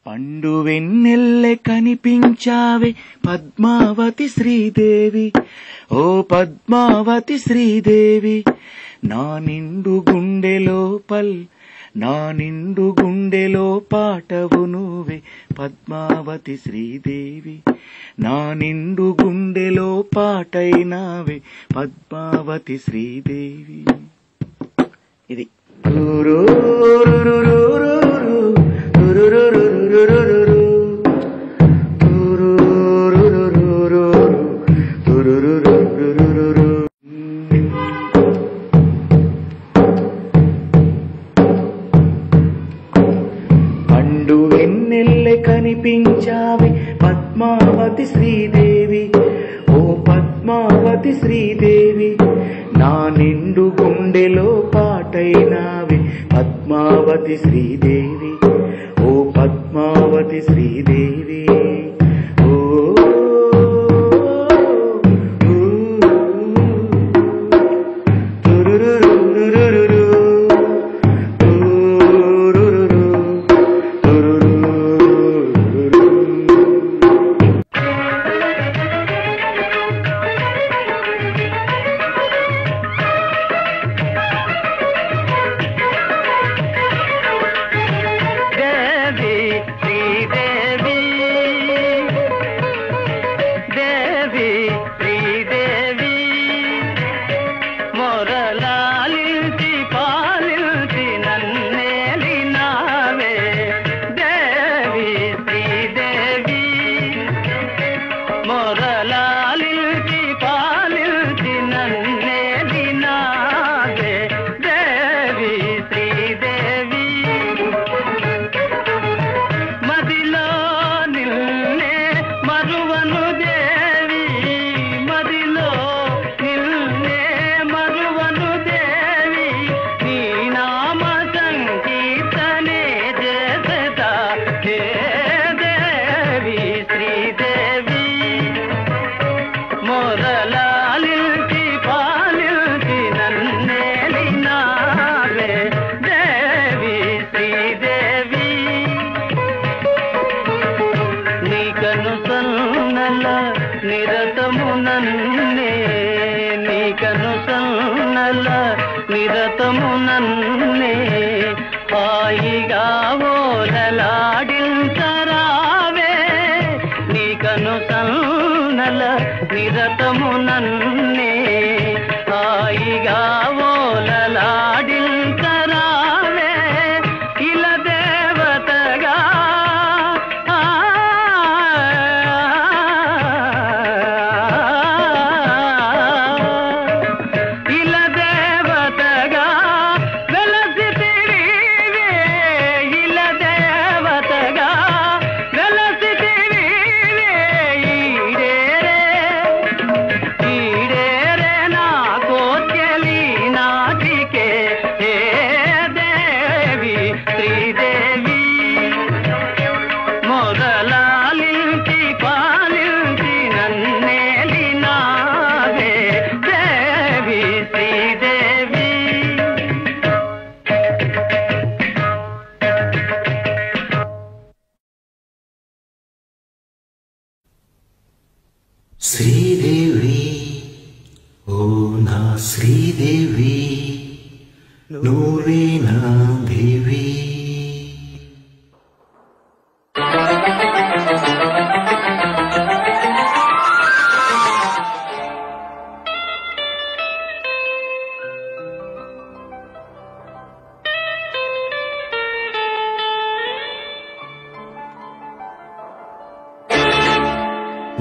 పండు వెన్నెల్లె కనిపించావే పద్మావతి శ్రీదేవి, ఓ పద్మావతి శ్రీదేవి, నా నిండు గుండెలో పాటవు నువ్వే పద్మావతి శ్రీదేవి, నా నిండు గుండెలో పాటైనావే పద్మావతి శ్రీదేవి. ఇది పండు వెన్నెల్లె కనిపించావే పద్మావతి శ్రీదేవి, ఓ పద్మావతి శ్రీదేవి, నా నిండు గుండెలో పాటైనావే పద్మావతి శ్రీదేవి, ఓ పద్మావతి శ్రీదేవి. నిరతమునన్నే హాయిగా ఓలలాడించరావే, నీకను సన్నల నిరతమునన్నే హాయిగా ఓలలాడించరావే, ఇలా దేవతగా శ్రీదేవి, ఓ నా శ్రీదేవి, నువ్వే నా దేవి.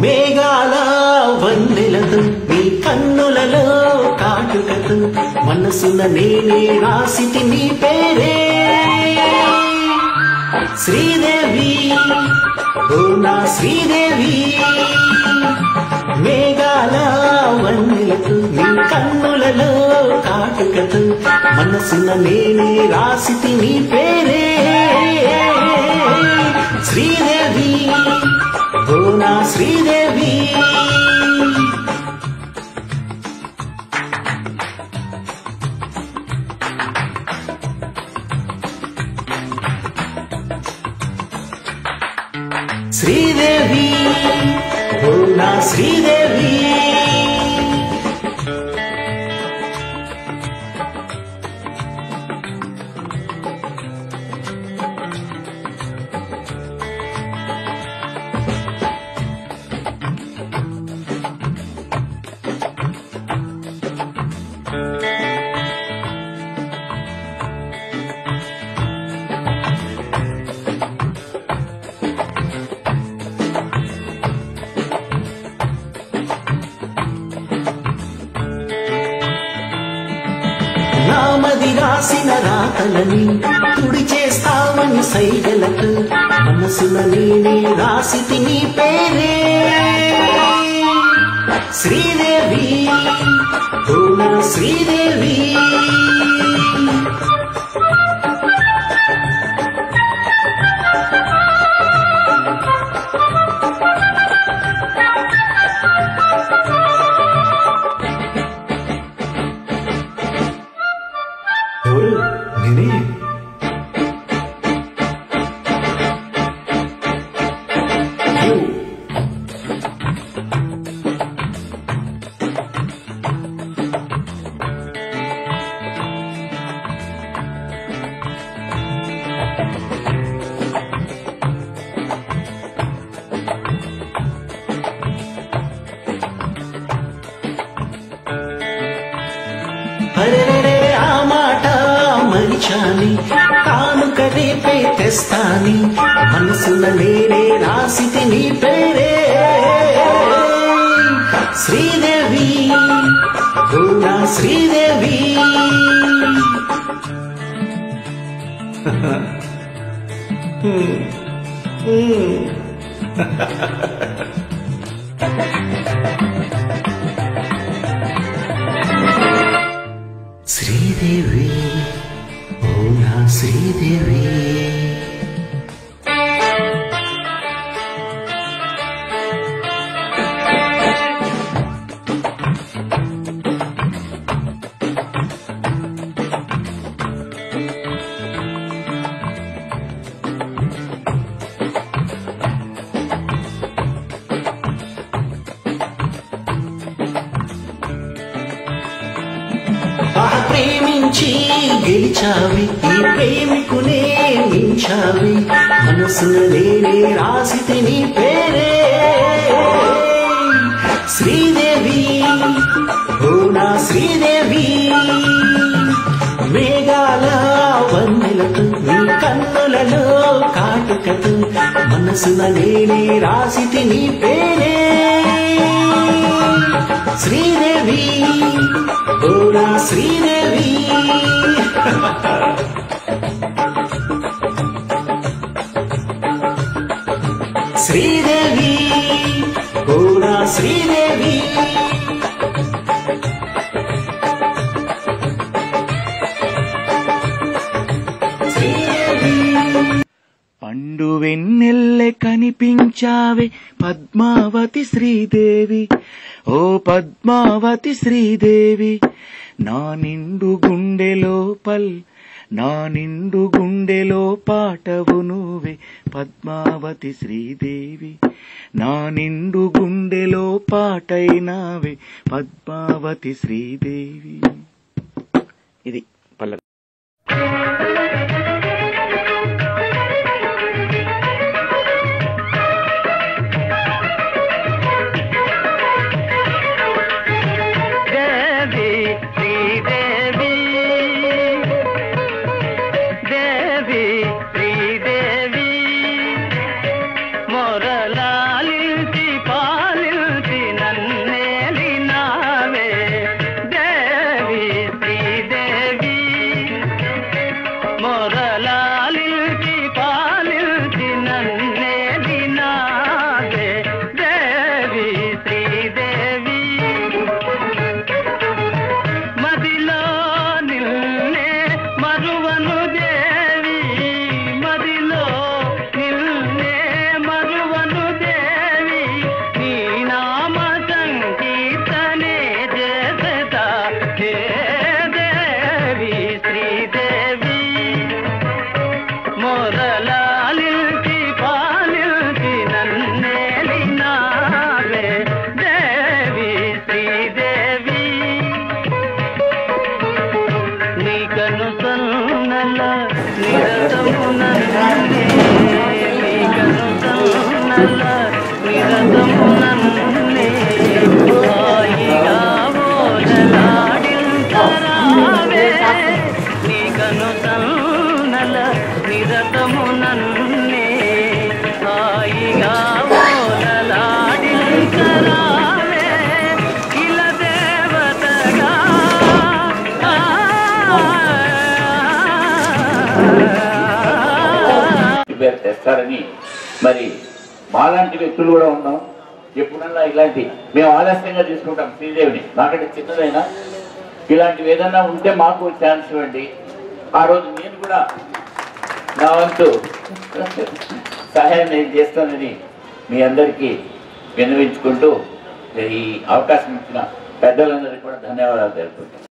మేఘాల వన్నెలతో నీ కన్నులలో కాటుకతో మనసున నేనే రాసితి నీ పేరే శ్రీదేవి, ఓ నా శ్రీదేవి. మేఘాల వన్నెలతో నీ కన్నులలో కాటుకతో మనసున నేనే రాసితి నీ పేరే శ్రీదేవి, ఓ నా శ్రీదేవి. శ్రీదేవి ఓ నా శ్రీదేవి నామది రాసిన రాతలని తుడి చేస్తామని సైగలకు మనసున నేనే రాసితి నీ పేరే శ్రీదేవి ఓ నా శ్రీదేవి నేనే అరే ఆ మాట మరిచాని కానుక రేపే తెస్తాని మనసున నేనే రాసితి నీ పేరే శ్రీదేవి ఓ నా శ్రీదేవి శ్రీదేవి ఓ నా శ్రీదేవి ప్రేమించి గెలిచావి ఈ ప్రేమికునే మించావి మనసున నేనే రాసితి నీ పేరే శ్రీదేవి ఓ నా శ్రీదేవి మేఘాల వన్నెలతో నీ కన్నులలో కాటుకతో మనసున నేనే రాసితి నీ పేరే శ్రీదేవి ఓ నా శ్రీదేవి శ్రీదేవి ఓ నా శ్రీదేవి పండు వెన్నెల్లె కనిపించావే పద్మావతి శ్రీదేవి ఓ పద్మావతి శ్రీదేవి నా నిండు గుండెలో పాటవు నువ్వే పద్మావతి శ్రీదేవి నా నిండు గుండెలో పాటైనావే పద్మావతి శ్రీదేవి. ఇది పల్లవి. मोर ఇస్తారని. మరి మాలాంటి వ్యక్తులు కూడా ఉన్నాం. ఎప్పుడన్నా ఇలాంటి మేము ఆలస్యంగా తీసుకుంటాం శ్రీదేవిని, నాకంటే చిన్నదైనా ఇలాంటివి ఏదన్నా ఉంటే మాకు ఛాన్స్ ఇవ్వండి. ఆ రోజు నేను కూడా నా వంతు సహాయం నేను చేస్తానని మీ అందరికీ విన్నవించుకుంటూ ఈ అవకాశం ఇచ్చిన పెద్దలందరికీ కూడా ధన్యవాదాలు తెలుపుకుంటాను.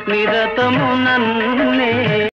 నిరతము నన్నే